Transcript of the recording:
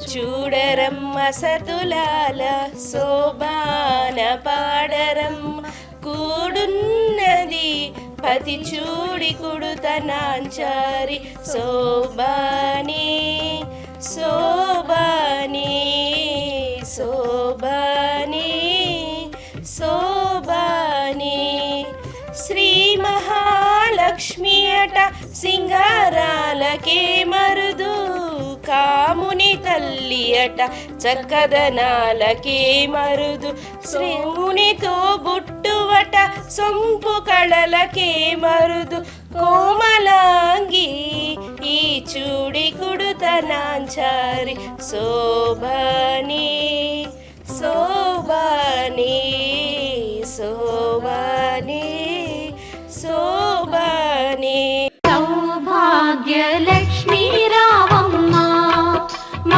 చూడరమ్మ సతులాల శోభాన పాడరమ్మ కూడున్నది పతి చూడి కుడుతనాంచారి శోభాని శోభాని శోభాని శోభాని శ్రీ మహాలక్ష్మి అట సింగారాలకే మరుదు కాముని తల్లి అట చక్కదనాలకే మరుదు శ్రీమునితో బుట్టువట సొంపు కళలకే మరుదు కోమలాంగి ఈ చూడి కుడుతనాంచారి శోభాని శోభాని శోభాని.